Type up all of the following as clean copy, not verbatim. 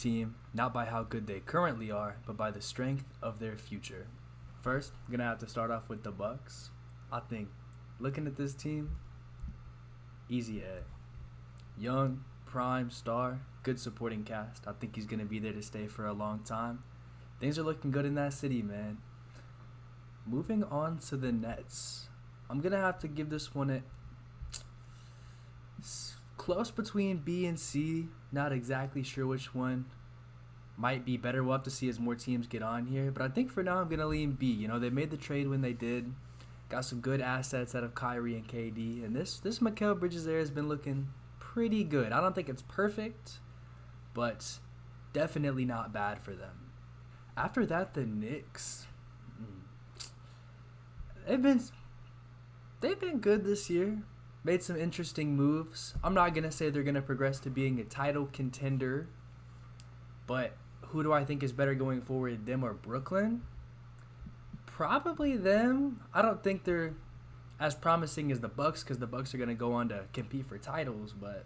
team not by how good they currently are, but by the strength of their future. First, I'm gonna have to start off with the Bucks. I think looking at this team, easy A. Young, prime, star, good supporting cast. I think he's gonna be there to stay for a long time. Things are looking good in that city, man. Moving on to the Nets. I'm gonna have to give this one a close between B and C. Not exactly sure which one might be better. We'll have to see as more teams get on here. But I think for now I'm gonna lean B. You know, they made the trade when they did. Got some good assets out of Kyrie and KD. And this Mikal Bridges there has been looking pretty good. I don't think it's perfect, but definitely not bad for them. After that, the Knicks. They've been good this year. Made some interesting moves. I'm not going to say they're going to progress to being a title contender, but who do I think is better going forward, them or Brooklyn? Probably them. I don't think they're as promising as the Bucks because the Bucks are going to go on to compete for titles, but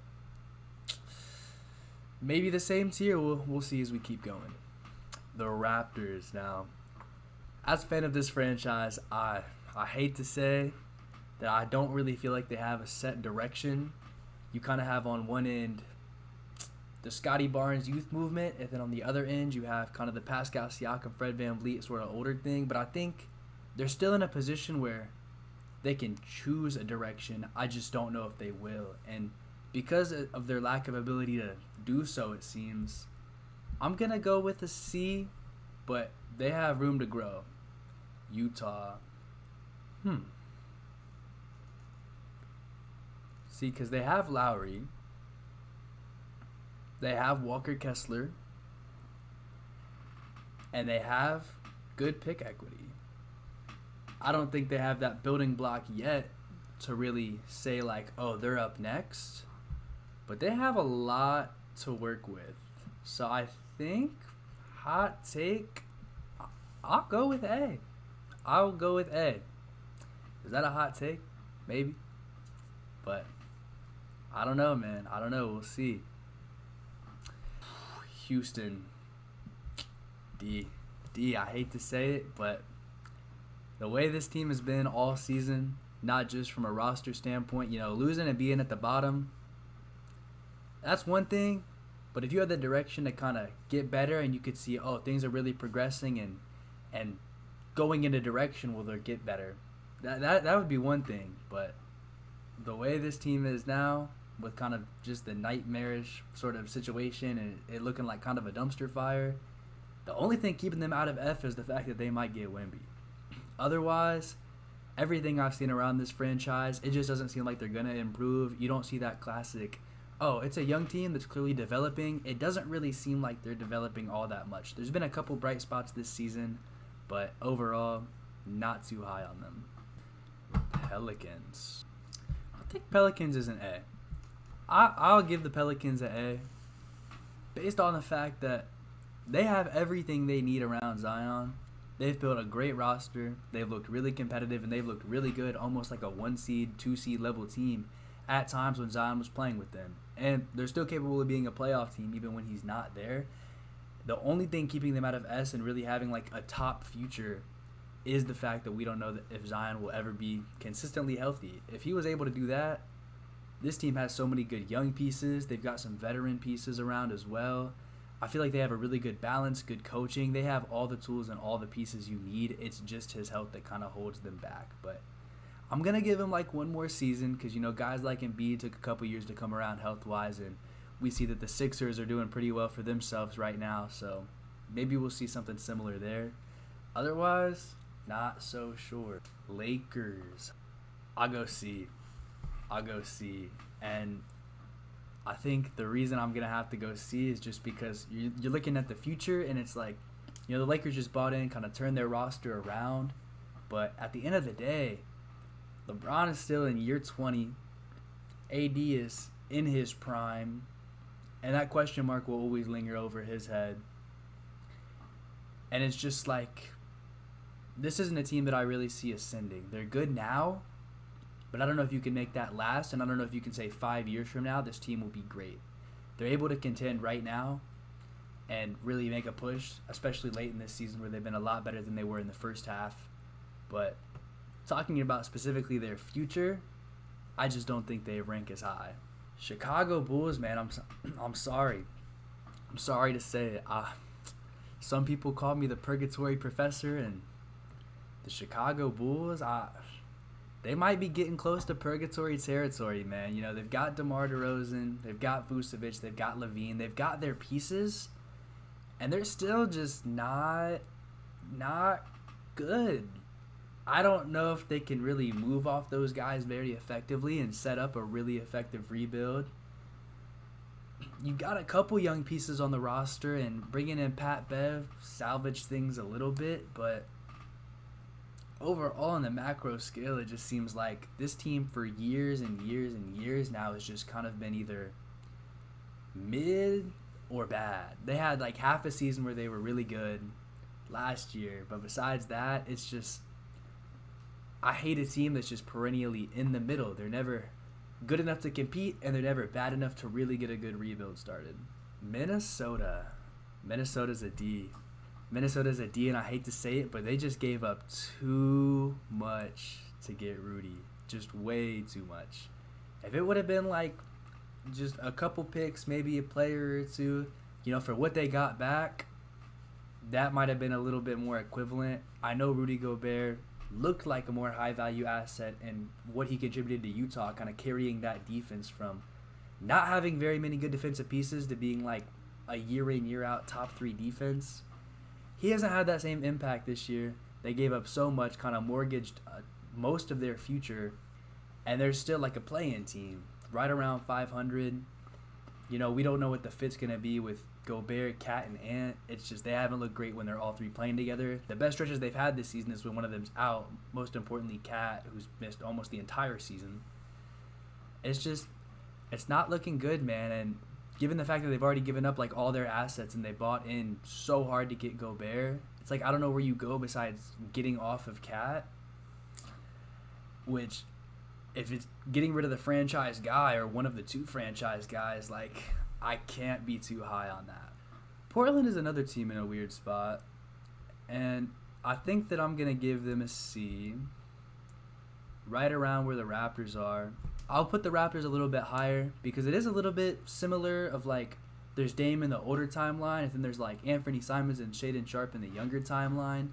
maybe the same tier. We'll see as we keep going. The Raptors now. As a fan of this franchise, I hate to say that I don't really feel like they have a set direction. You kind of have on one end the Scotty Barnes youth movement, and then on the other end you have kind of the Pascal Siakam, Fred VanVleet sort of older thing. But I think they're still in a position where they can choose a direction. I just don't know if they will. And because of their lack of ability to do so, it seems, I'm going to go with a C, but they have room to grow. Utah. See, because they have Lowry. They have Walker Kessler. And they have good pick equity. I don't think they have that building block yet to really say, like, oh, they're up next. But they have a lot to work with. So I think, hot take, I'll go with A. I'll go with A. Is that a hot take? Maybe. But I don't know, man. I don't know. We'll see. Houston. D. I hate to say it, but the way this team has been all season, not just from a roster standpoint, you know, losing and being at the bottom, that's one thing. But if you have the direction to kind of get better and you could see, oh, things are really progressing and going in a direction where they'll get better, that would be one thing. But the way this team is now, with kind of just the nightmarish sort of situation and it looking like kind of a dumpster fire, the only thing keeping them out of F is the fact that they might get Wemby. Otherwise, everything I've seen around this franchise, it just doesn't seem like they're going to improve. You don't see that classic, oh, it's a young team that's clearly developing. It doesn't really seem like they're developing all that much. There's been a couple bright spots this season, but overall, not too high on them. Pelicans. I think Pelicans is an A. I'll give the Pelicans an A based on the fact that they have everything they need around Zion. They've built a great roster. They've looked really competitive, and they've looked really good, almost like a 1 seed, 2 seed level team at times when Zion was playing with them. And they're still capable of being a playoff team even when he's not there. The only thing keeping them out of S and really having like a top future is the fact that we don't know that if Zion will ever be consistently healthy. If he was able to do that, this team has so many good young pieces. They've got some veteran pieces around as well. I feel like they have a really good balance, good coaching. They have all the tools and all the pieces you need. It's just his health that kind of holds them back. But I'm going to give him like one more season because, you know, guys like Embiid took a couple years to come around health-wise, and we see that the Sixers are doing pretty well for themselves right now. So maybe we'll see something similar there. Otherwise, not so sure. Lakers. I'll go C. And I think the reason I'm going to have to go C is just because you're looking at the future, and it's like, you know, the Lakers just bought in, kind of turned their roster around. But at the end of the day, LeBron is still in year 20. AD is in his prime. And that question mark will always linger over his head. And it's just like, this isn't a team that I really see ascending. They're good now, but I don't know if you can make that last, and I don't know if you can say 5 years from now this team will be great. They're able to contend right now. and really make a push, especially late in this season where they've been a lot better than they were in the first half. But talking about specifically their future, I just don't think they rank as high. Chicago Bulls, man, I'm sorry. I'm sorry to say it. Some people call me the Purgatory Professor, and the Chicago Bulls, they might be getting close to purgatory territory, man. You know, they've got DeMar DeRozan, they've got Vucevic, they've got LaVine, they've got their pieces, and they're still just not good. I don't know if they can really move off those guys very effectively and set up a really effective rebuild. You got a couple young pieces on the roster, and bringing in Pat Bev salvaged things a little bit, but overall on the macro scale, it just seems like this team for years and years and years now has just kind of been either mid or bad. They had like half a season where they were really good last year, but besides that, it's just, I hate a team that's just perennially in the middle. They're never good enough to compete, and they're never bad enough to really get a good rebuild started. Minnesota's a D. Minnesota's a D, and I hate to say it, but they just gave up too much to get Rudy. Just way too much. If it would have been like just a couple picks, maybe a player or two, you know, for what they got back, that might have been a little bit more equivalent. I know Rudy Gobert looked like a more high-value asset, and what he contributed to Utah, kind of carrying that defense from not having very many good defensive pieces to being like a year in, year out top 3 defense. He hasn't had that same impact this year. They gave up so much, kind of mortgaged most of their future, and they're still like a play-in team, right around 500. You know, we don't know what the fit's going to be with Gobert, Cat, and Ant. It's just they haven't looked great when they're all 3 playing together. The best stretches they've had this season is when one of them's out, most importantly Cat, who's missed almost the entire season. It's not looking good, man, and given the fact that they've already given up like all their assets and they bought in so hard to get Gobert, it's like I don't know where you go besides getting off of Cat, which if it's getting rid of the franchise guy or one of the 2 franchise guys, like I can't be too high on that. Portland is another team in a weird spot, and I think that I'm going to give them a C, right around where the Raptors are. I'll put the Raptors a little bit higher because it is a little bit similar of like there's Dame in the older timeline, and then there's like Anthony Simons and Shaedon Sharpe in the younger timeline.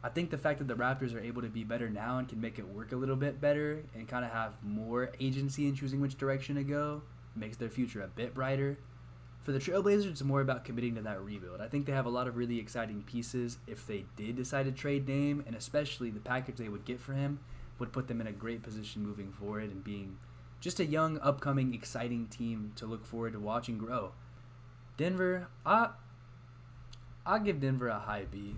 I think the fact that the Raptors are able to be better now and can make it work a little bit better and kind of have more agency in choosing which direction to go makes their future a bit brighter. For the Trailblazers, it's more about committing to that rebuild. I think they have a lot of really exciting pieces if they did decide to trade Dame, and especially the package they would get for him would put them in a great position moving forward and being just a young, upcoming, exciting team to look forward to watching grow. Denver, I'll give Denver a high B.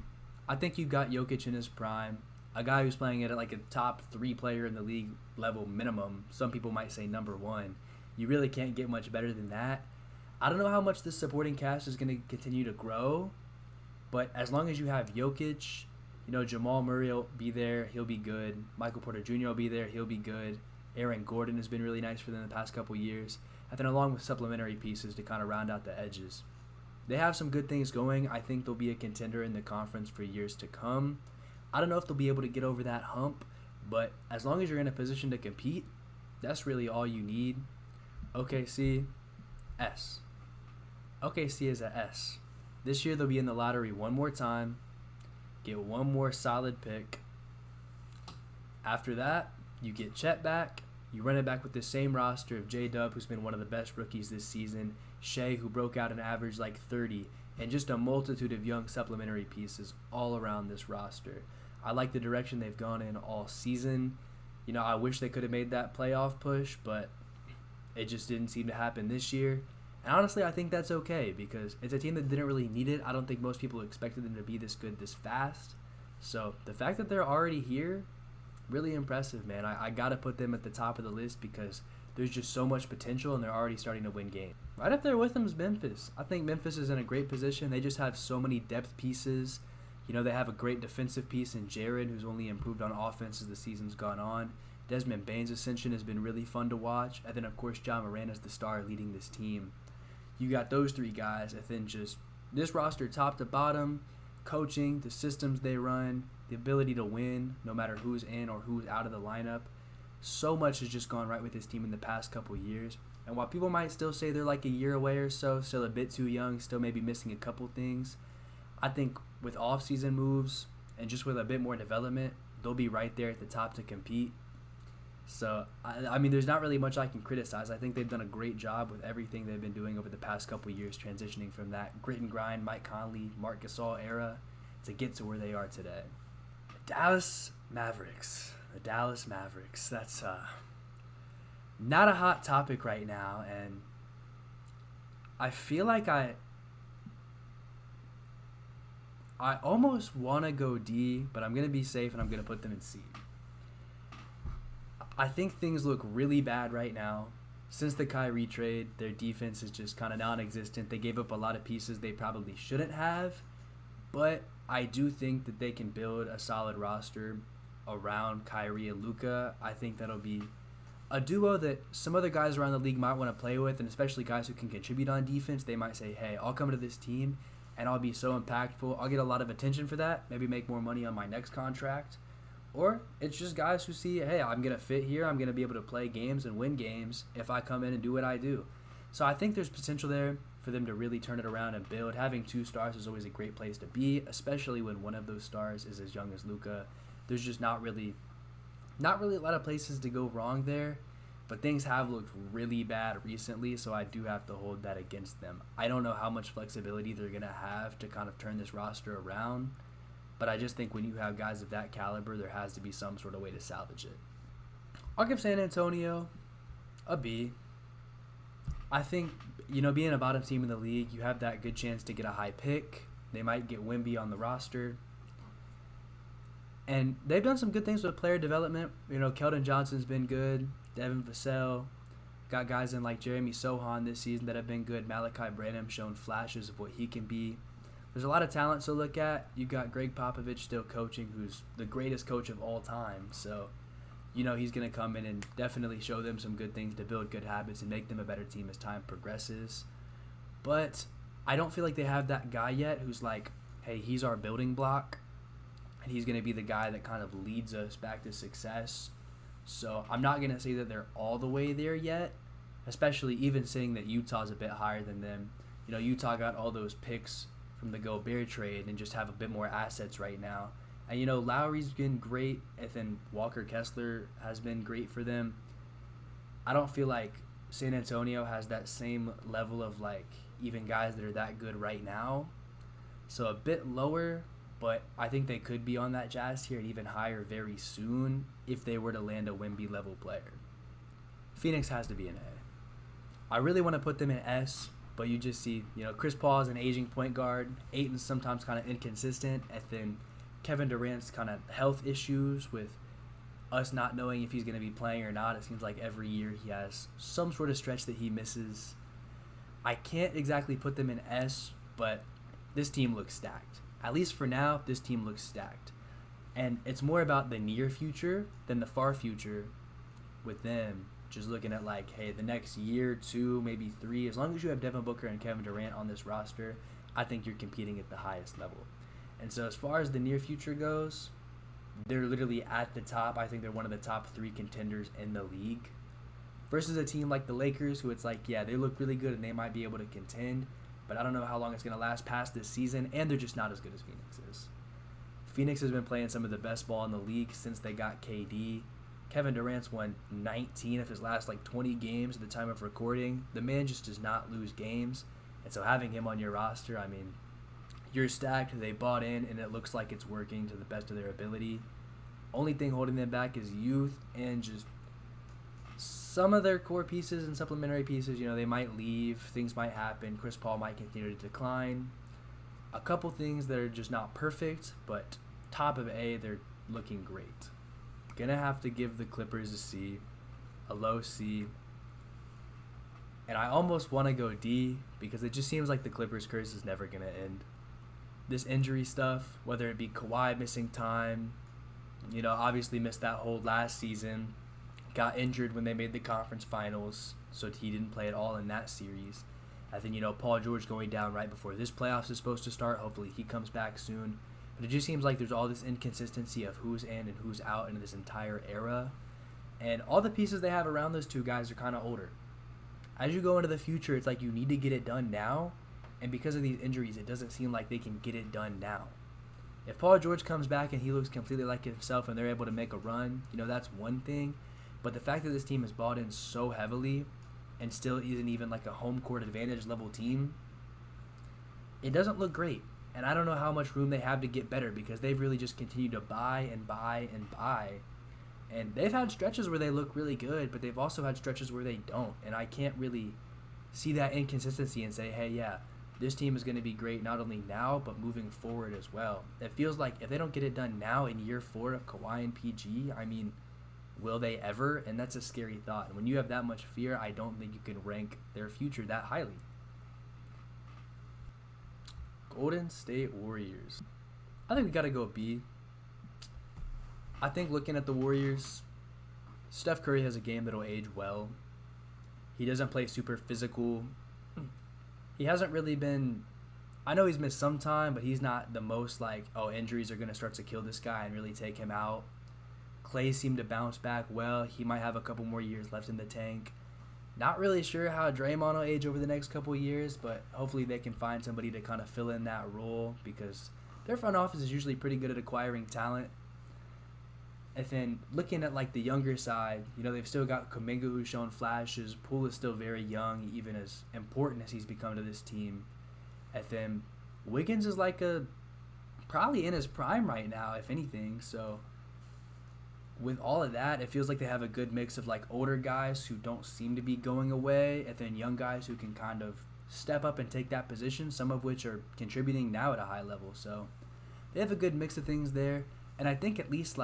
I think you got Jokic in his prime, a guy who's playing at like a top 3 player in the league level minimum. Some people might say number 1. You really can't get much better than that. I don't know how much this supporting cast is going to continue to grow, but as long as you have Jokic, you know, Jamal Murray will be there, he'll be good. Michael Porter Jr. will be there, he'll be good. Aaron Gordon has been really nice for them the past couple years. And then along with supplementary pieces to kind of round out the edges. They have some good things going. I think they'll be a contender in the conference for years to come. I don't know if they'll be able to get over that hump, but as long as you're in a position to compete, that's really all you need. OKC, S. OKC is a S. This year they'll be in the lottery one more time, get one more solid pick. After that, you get Chet back. You run it back with the same roster of J-Dub, who's been one of the best rookies this season, Shea, who broke out an average like 30, and just a multitude of young supplementary pieces all around this roster. I like the direction they've gone in all season. You know, I wish they could have made that playoff push, but it just didn't seem to happen this year. And honestly, I think that's okay because it's a team that didn't really need it. I don't think most people expected them to be this good this fast. So the fact that they're already here, really impressive, man. I got to put them at the top of the list because there's just so much potential and they're already starting to win games. Right up there with them is Memphis. I think Memphis is in a great position. They just have so many depth pieces. You know, they have a great defensive piece in Jared, who's only improved on offense as the season's gone on. Desmond Bane's ascension has been really fun to watch. And then, of course, Ja Morant is the star leading this team. You got those 3 guys, and then just This roster, top to bottom, coaching, the systems they run, the ability to win no matter who's in or who's out of the lineup, so much has just gone right with this team in the past couple years. And while people might still say they're like a year away or so, still a bit too young, still maybe missing a couple things, I think with off-season moves and just with a bit more development, they'll be right there at the top to compete. So, I mean, there's not really much I can criticize. I think they've done a great job with everything they've been doing over the past couple years, transitioning from that grit and grind Mike Conley, Marc Gasol era to get to where they are today. The Dallas Mavericks. That's not a hot topic right now, and I feel like I almost want to go D, but I'm going to be safe and I'm going to put them in C. I think things look really bad right now. Since the Kyrie trade, their defense is just kind of non-existent. They gave up a lot of pieces they probably shouldn't have, but I do think that they can build a solid roster around Kyrie and Luka. I think that'll be a duo that some other guys around the league might want to play with, and especially guys who can contribute on defense. They might say, hey, I'll come to this team and I'll be so impactful. I'll get a lot of attention for that, maybe make more money on my next contract. Or it's just guys who see, hey, I'm going to fit here. I'm going to be able to play games and win games if I come in and do what I do. So I think there's potential there for them to really turn it around and build. Having 2 stars is always a great place to be, especially when one of those stars is as young as Luka. There's just not really a lot of places to go wrong there. But things have looked really bad recently, so I do have to hold that against them. I don't know how much flexibility they're going to have to kind of turn this roster around. But I just think when you have guys of that caliber, there has to be some sort of way to salvage it. I'll give San Antonio a B. I think, being a bottom team in the league, you have that good chance to get a high pick. They might get Wemby on the roster. And they've done some good things with player development. Keldon Johnson's been good. Devin Vassell. Got guys in like Jeremy Sohan this season that have been good. Malachi Branham shown flashes of what he can be. There's a lot of talent to look at. You've got Greg Popovich still coaching, who's the greatest coach of all time. So, he's going to come in and definitely show them some good things to build good habits and make them a better team as time progresses. But I don't feel like they have that guy yet who's like, hey, he's our building block, and he's going to be the guy that kind of leads us back to success. So I'm not going to say that they're all the way there yet, especially even saying that Utah's a bit higher than them. Utah got all those picks from the Gobert trade and just have a bit more assets right now. And, Lowry's been great, and then Walker Kessler has been great for them. I don't feel like San Antonio has that same level of, even guys that are that good right now. So a bit lower, but I think they could be on that Jazz tier and even higher very soon if they were to land a Wemby-level player. Phoenix has to be an A. I really want to put them in S, but you just see, Chris Paul is an aging point guard. Ayton's sometimes kind of inconsistent. And then Kevin Durant's kind of health issues with us not knowing if he's going to be playing or not. It seems like every year he has some sort of stretch that he misses. I can't exactly put them in S, but this team looks stacked. At least for now, this team looks stacked. And it's more about the near future than the far future with them. Just looking at hey, the next year, 2, maybe 3, as long as you have Devin Booker and Kevin Durant on this roster, I think you're competing at the highest level. And so as far as the near future goes, they're literally at the top. I think they're one of the top 3 contenders in the league. Versus a team like the Lakers, who it's yeah, they look really good and they might be able to contend, but I don't know how long it's going to last past this season, and they're just not as good as Phoenix is. Phoenix has been playing some of the best ball in the league since they got KD. Kevin Durant's won 19 of his last 20 games at the time of recording. The man just does not lose games. And so having him on your roster, I mean, you're stacked. They bought in, and it looks like it's working to the best of their ability. Only thing holding them back is youth and just some of their core pieces and supplementary pieces. They might leave. Things might happen. Chris Paul might continue to decline. A couple things that are just not perfect, but top of A, they're looking great. Gonna have to give the Clippers a C, a low C, and I almost want to go D because it just seems like the Clippers curse is never gonna end. This injury stuff, whether it be Kawhi missing time, obviously missed that whole last season, got injured when they made the conference finals, so he didn't play at all in that series. I think, Paul George going down right before this playoffs is supposed to start. Hopefully he comes back soon. But it just seems like there's all this inconsistency of who's in and who's out in this entire era. And all the pieces they have around those two guys are kind of older. As you go into the future, it's like you need to get it done now. And because of these injuries, it doesn't seem like they can get it done now. If Paul George comes back and he looks completely like himself and they're able to make a run, that's one thing. But the fact that this team is bought in so heavily and still isn't even like a home court advantage level team, it doesn't look great. And I don't know how much room they have to get better because they've really just continued to buy and buy and buy. And they've had stretches where they look really good, but they've also had stretches where they don't. And I can't really see that inconsistency and say, hey, yeah, this team is going to be great not only now, but moving forward as well. It feels like if they don't get it done now in year 4 of Kawhi and PG, will they ever? And that's a scary thought. And when you have that much fear, I don't think you can rank their future that highly. Golden State Warriors. I think we got to go B. I think looking at the Warriors, Steph Curry has a game that'll age well. He doesn't play super physical. He hasn't really been... I know he's missed some time, but he's not the most injuries are going to start to kill this guy and really take him out. Klay seemed to bounce back well. He might have a couple more years left in the tank. Not really sure how Draymond will age over the next couple of years, but hopefully they can find somebody to kind of fill in that role because their front office is usually pretty good at acquiring talent. And then looking at the younger side, they've still got Kuminga who's shown flashes. Poole is still very young, even as important as he's become to this team. And then Wiggins is probably in his prime right now, if anything. So with all of that, it feels like they have a good mix of older guys who don't seem to be going away, and then young guys who can kind of step up and take that position, some of which are contributing now at a high level. So they have a good mix of things there. And I think at least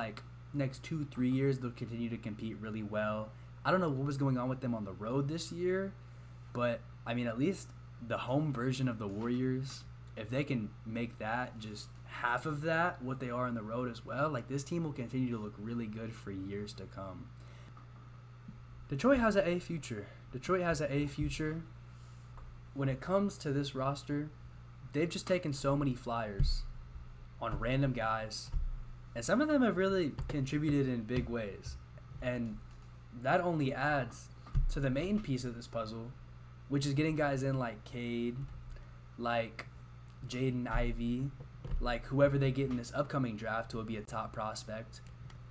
next 2-3 years they'll continue to compete really well. I don't know what was going on with them on the road this year, but at least the home version of the Warriors, if they can make that just half of that what they are on the road as well, this team will continue to look really good for years to come. Detroit has an A future. When it comes to this roster, they've just taken so many flyers on random guys. And some of them have really contributed in big ways. And that only adds to the main piece of this puzzle, which is getting guys in like Cade, like Jaden Ivey, like whoever they get in this upcoming draft who will be a top prospect.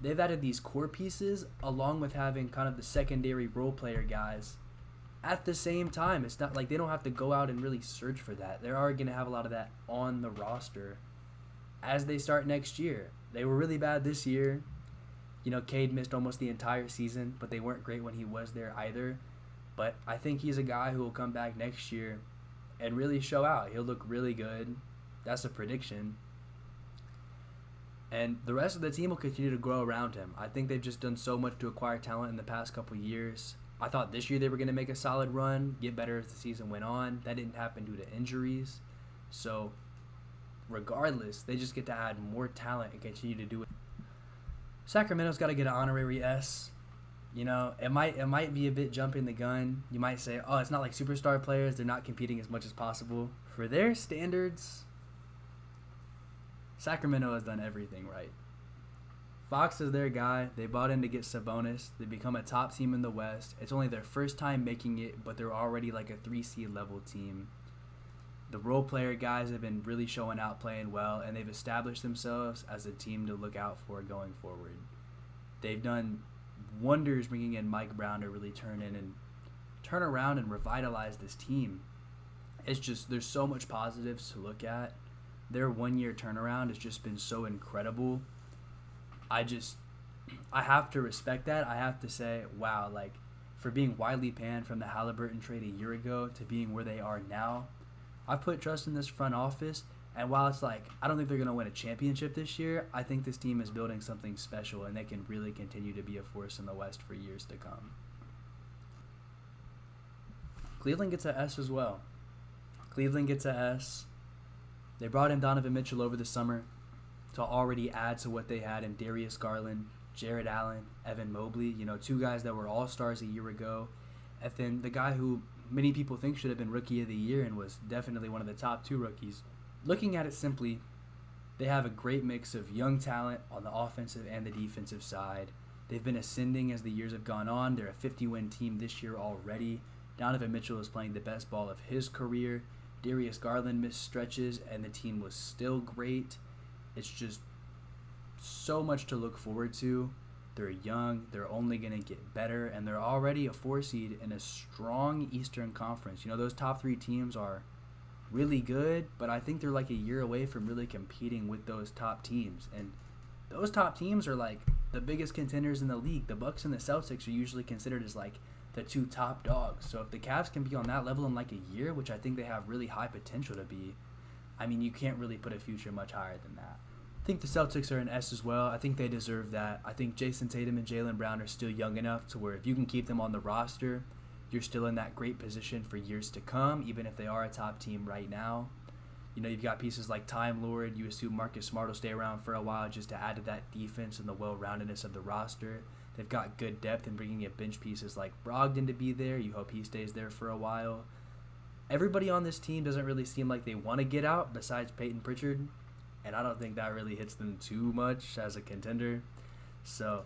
They've added these core pieces along with having kind of the secondary role player guys at the same time. It's not like they don't have to go out and really search for that. They're already going to have a lot of that on the roster as they start next year. They were really bad this year. Cade missed almost the entire season, but they weren't great when he was there either. But I think he's a guy who will come back next year and really show out. He'll look really good. That's a prediction. And the rest of the team will continue to grow around him. I think they've just done so much to acquire talent in the past couple years. I thought this year they were going to make a solid run, get better as the season went on. That didn't happen due to injuries. So regardless, they just get to add more talent and continue to do it. Sacramento's got to get an honorary S. It might be a bit jumping the gun. You might say, oh, it's not like superstar players. They're not competing as much as possible. For their standards, Sacramento has done everything right. Fox is their guy. They bought in to get Sabonis. They become a top team in the West. It's only their first time making it, but they're already like a 3 seed level team. The role player guys have been really showing out, playing well, and they've established themselves as a team to look out for going forward. They've done wonders bringing in Mike Brown to really turn around and revitalize this team. It's just, there's so much positives to look at. Their 1 year turnaround has just been so incredible. I have to respect that. I have to say, wow, for being widely panned from the Halliburton trade a year ago to being where they are now, I've put trust in this front office, and while it's I don't think they're going to win a championship this year, I think this team is building something special, and they can really continue to be a force in the West for years to come. Cleveland gets an S as well. Cleveland gets an S. They brought in Donovan Mitchell over the summer to already add to what they had in Darius Garland, Jared Allen, Evan Mobley, 2 guys that were all-stars a year ago. And then the guy who many people think should have been Rookie of the Year and was definitely one of the top 2 rookies. Looking at it simply, they have a great mix of young talent on the offensive and the defensive side. They've been ascending as the years have gone on. They're a 50-win team this year already. Donovan Mitchell is playing the best ball of his career. Darius Garland missed stretches, and the team was still great. It's just so much to look forward to. They're young. They're only going to get better, and they're already a 4 seed in a strong Eastern Conference. You know, those top 3 teams are really good, but I think they're like a year away from really competing with those top teams. And those top teams are like the biggest contenders in the league. The Bucks and the Celtics are usually considered as like the 2 top dogs. So if the Cavs can be on that level in like a year, which I think they have really high potential to be, I mean, you can't really put a future much higher than that. I think the Celtics are an S as well. I think they deserve that. I think Jason Tatum and Jaylen Brown are still young enough to where if you can keep them on the roster, you're still in that great position for years to come, even if they are a top team right now. You know, you've got pieces like Time Lord. You assume Marcus Smart will stay around for a while just to add to that defense and the well-roundedness of the roster. They've got good depth in bringing in bench pieces like Brogdon to be there. You hope he stays there for a while. Everybody on this team doesn't really seem like they want to get out besides Peyton Pritchard, and I don't think that really hits them too much as a contender. So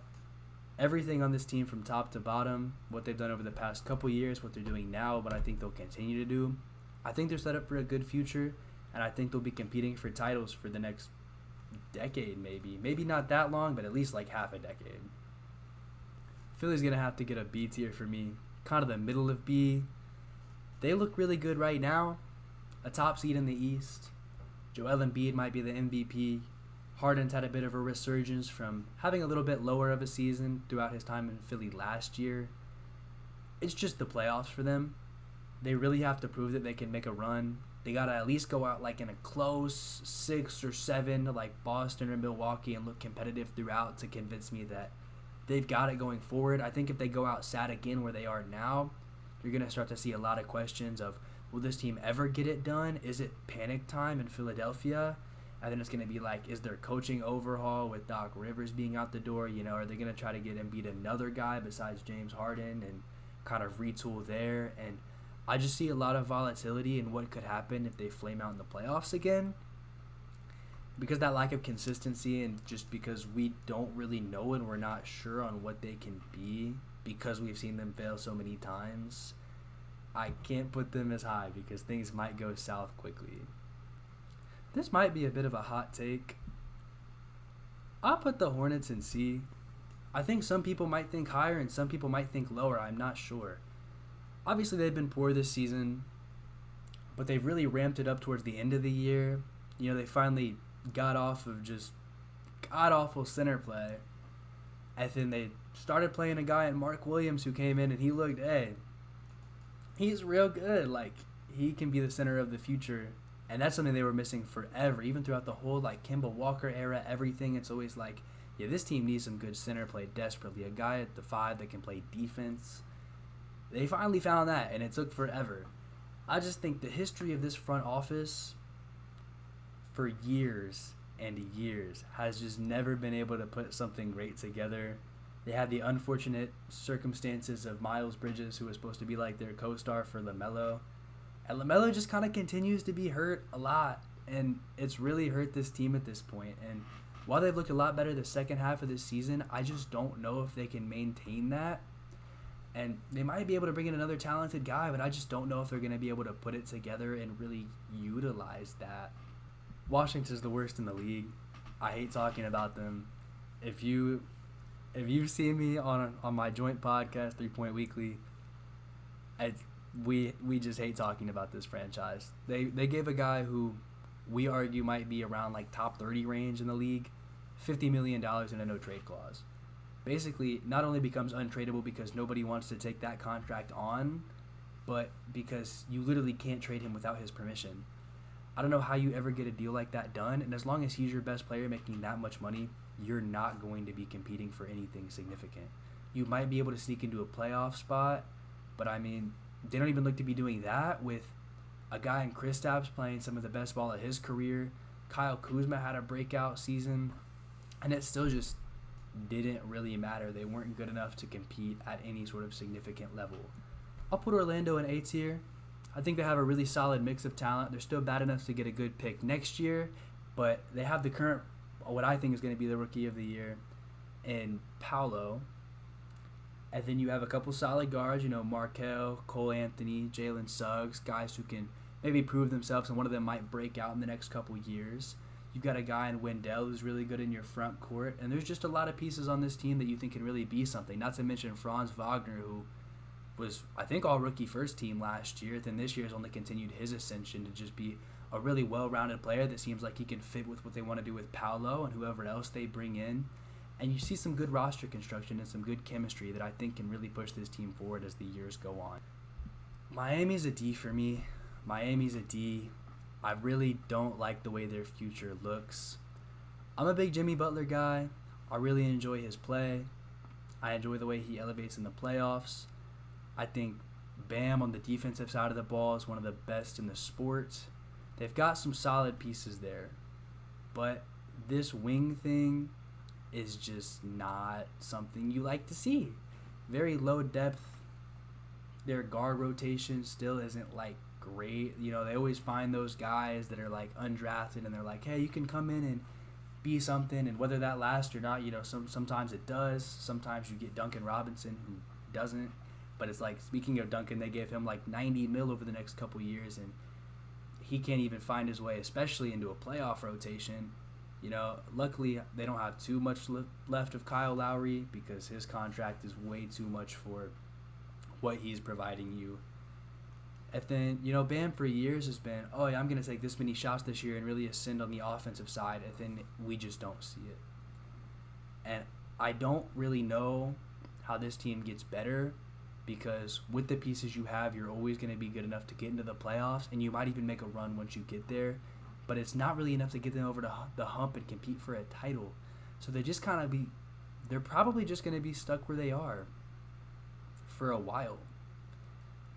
everything on this team from top to bottom, what they've done over the past couple years, what they're doing now, what I think they'll continue to do, I think they're set up for a good future, and I think they'll be competing for titles for the next decade maybe. Maybe not that long, but at least like half a decade. Philly's going to have to get a B tier for me, kind of the middle of B. They look really good right now, a top seed in the East. Joel Embiid might be the MVP. Harden's had a bit of a resurgence from having a little bit lower of a season throughout his time in Philly last year. It's just the playoffs for them. They really have to prove that they can make a run. They got to at least go out like in a close 6 or 7 to like Boston or Milwaukee and look competitive throughout to convince me that they've got it going forward. I think if they go out sad again where they are now, you're going to start to see a lot of questions of, will this team ever get it done? Is it panic time in Philadelphia? And then it's going to be like, is there coaching overhaul with Doc Rivers being out the door? You know, are they going to try to get Embiid another guy besides James Harden and kind of retool there? And I just see a lot of volatility in what could happen if they flame out in the playoffs again. Because that lack of consistency and just because we don't really know and we're not sure on what they can be because we've seen them fail so many times, I can't put them as high because things might go south quickly. This might be a bit of a hot take. I'll put the Hornets in C. I think some people might think higher and some people might think lower. I'm not sure. Obviously, they've been poor this season, but they've really ramped it up towards the end of the year. You know, they finally got off of just god-awful center play, and then they started playing a guy in Mark Williams who came in and he looked, hey, he's real good. Like, he can be the center of the future. And that's something they were missing forever. Even throughout the whole, like, Kemba Walker era, everything, it's always like, yeah, this team needs some good center play desperately. A guy at the 5 that can play defense. They finally found that, and it took forever. I just think the history of this front office for years and years has just never been able to put something great together. They had the unfortunate circumstances of Miles Bridges, who was supposed to be like their co-star for LaMelo. And LaMelo just kind of continues to be hurt a lot, and it's really hurt this team at this point. And while they've looked a lot better the second half of this season, I just don't know if they can maintain that. And they might be able to bring in another talented guy, but I just don't know if they're going to be able to put it together and really utilize that. Washington's the worst in the league. I hate talking about them. If you've seen me on my joint podcast, 3 Point Weekly, we just hate talking about this franchise. They gave a guy who we argue might be around like top 30 range in the league $50 million in a no-trade clause. Basically, not only becomes untradeable because nobody wants to take that contract on, but because you literally can't trade him without his permission. I don't know how you ever get a deal like that done, and as long as he's your best player making that much money, you're not going to be competing for anything significant. You might be able to sneak into a playoff spot, but I mean, they don't even look to be doing that with a guy in Kristaps playing some of the best ball of his career. Kyle Kuzma had a breakout season, and it still just didn't really matter. They weren't good enough to compete at any sort of significant level. I'll put Orlando in A tier. I think they have a really solid mix of talent. They're still bad enough to get a good pick next year, but they have the current, what I think is going to be the rookie of the year, in Paolo. And then you have a couple solid guards, Markel, Cole Anthony, Jalen Suggs, guys who can maybe prove themselves, and one of them might break out in the next couple years. You've got a guy in Wendell who's really good in your front court, and there's just a lot of pieces on this team that you think can really be something. Not to mention Franz Wagner, who was, I think, all rookie first team last year. Then this year has only continued his ascension to just be a really well-rounded player that seems like he can fit with what they want to do with Paolo and whoever else they bring in. And you see some good roster construction and some good chemistry that I think can really push this team forward as the years go on. Miami's a D for me. Miami's a D. I really don't like the way their future looks. I'm a big Jimmy Butler guy. I really enjoy his play. I enjoy the way he elevates in the playoffs. I think Bam on the defensive side of the ball is one of the best in the sport. They've got some solid pieces there. But this wing thing is just not something you like to see. Very low depth. Their guard rotation still isn't great. They always find those guys that are undrafted and they're like, hey, you can come in and be something, and whether that lasts or not, sometimes it does. Sometimes you get Duncan Robinson who doesn't. But it's speaking of Duncan, they gave him $90 million over the next couple years, and he can't even find his way, especially into a playoff rotation. Luckily they don't have too much left of Kyle Lowry because his contract is way too much for what he's providing you. And then, Bam for years has been, oh yeah, I'm going to take this many shots this year and really ascend on the offensive side, and then we just don't see it. And I don't really know how this team gets better, because with the pieces you have, you're always going to be good enough to get into the playoffs, and you might even make a run once you get there, but it's not really enough to get them over the hump and compete for a title. So they're probably just going to be stuck where they are for a while.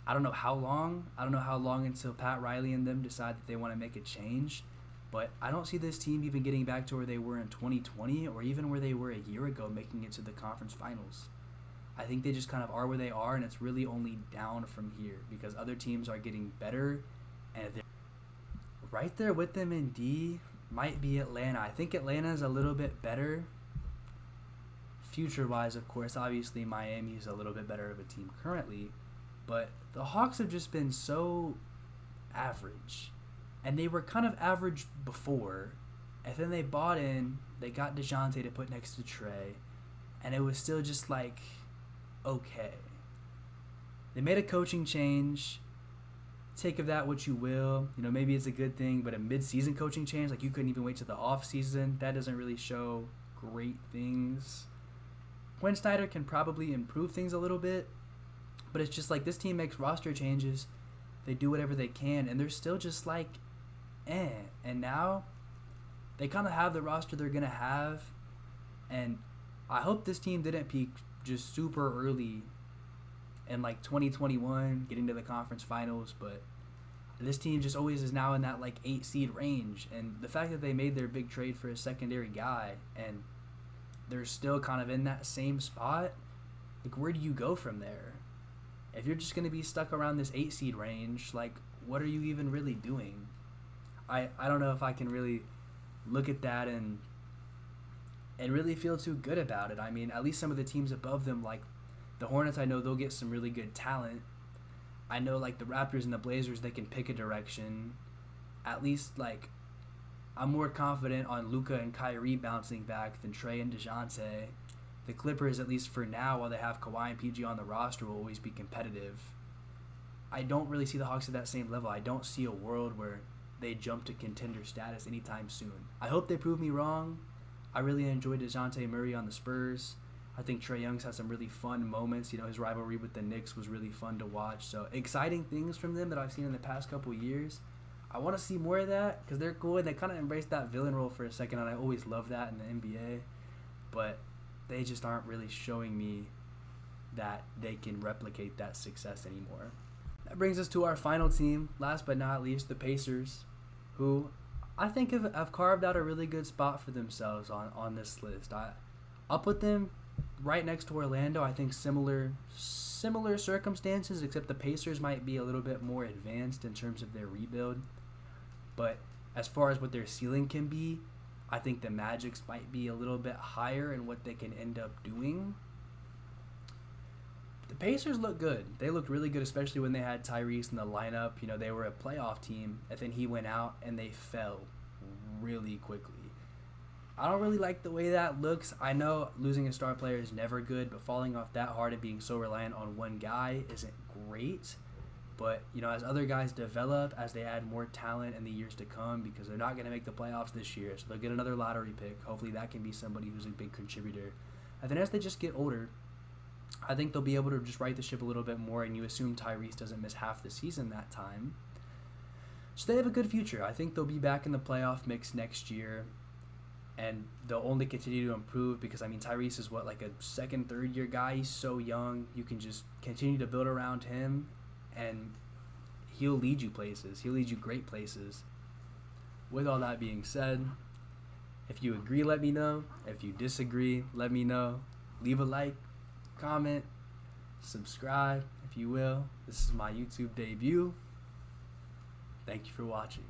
I don't know how long. I don't know how long until Pat Riley and them decide that they want to make a change. But I don't see this team even getting back to where they were in 2020 or even where they were a year ago, making it to the conference finals. I think they just kind of are where they are, and it's really only down from here because other teams are getting better. And right there with them in D might be Atlanta. I think Atlanta is a little bit better. Future-wise, of course, obviously Miami is a little bit better of a team currently. But the Hawks have just been so average. And they were kind of average before. And then they bought in. They got DeJounte to put next to Trey. And it was still just okay. They made a coaching change. Take of that what you will. Maybe it's a good thing. But a mid-season coaching change, you couldn't even wait till the off-season. That doesn't really show great things. Quinn Snyder can probably improve things a little bit. But it's just this team makes roster changes. They do whatever they can, and they're still just And now they kind of have the roster they're going to have. And I hope this team didn't peak just super early in 2021, getting to the conference finals. But this team just always is now in that 8 seed range. And the fact that they made their big trade for a secondary guy and they're still kind of in that same spot, where do you go from there? If you're just going to be stuck around this 8 seed range, what are you even really doing? I don't know if I can really look at that and really feel too good about it. I mean, at least some of the teams above them, the Hornets, I know they'll get some really good talent. I know, the Raptors and the Blazers, they can pick a direction. At least, I'm more confident on Luka and Kyrie bouncing back than Trey and DeJounte. The Clippers, at least for now, while they have Kawhi and PG on the roster, will always be competitive. I don't really see the Hawks at that same level. I don't see a world where they jump to contender status anytime soon. I hope they prove me wrong. I really enjoyed DeJounte Murray on the Spurs. I think Trae Young's had some really fun moments. His rivalry with the Knicks was really fun to watch. So exciting things from them that I've seen in the past couple years. I want to see more of that because they're cool. And they kind of embraced that villain role for a second, and I always love that in the NBA. But they just aren't really showing me that they can replicate that success anymore. That brings us to our final team, last but not least, the Pacers, who I think have carved out a really good spot for themselves on this list. I'll put them right next to Orlando. I think similar circumstances, except the Pacers might be a little bit more advanced in terms of their rebuild. But as far as what their ceiling can be, I think the Magic's might be a little bit higher in what they can end up doing. The Pacers look good. They looked really good, especially when they had Tyrese in the lineup. You know, they were a playoff team, and then he went out and they fell really quickly. I don't really like the way that looks. I know losing a star player is never good, but falling off that hard and being so reliant on one guy isn't great. But, you know, as other guys develop, as they add more talent in the years to come, because they're not going to make the playoffs this year, so they'll get another lottery pick. Hopefully that can be somebody who's a big contributor. And then as they just get older, I think they'll be able to just right the ship a little bit more, and you assume Tyrese doesn't miss half the season that time. So they have a good future. I think they'll be back in the playoff mix next year, and they'll only continue to improve because, I mean, Tyrese is like a second, third year guy. He's so young. You can just continue to build around him, and he'll lead you places. He'll lead you great places. With all that being said, if you agree, let me know. If you disagree, let me know. Leave a like, comment, subscribe, if you will. This is my YouTube debut. Thank you for watching.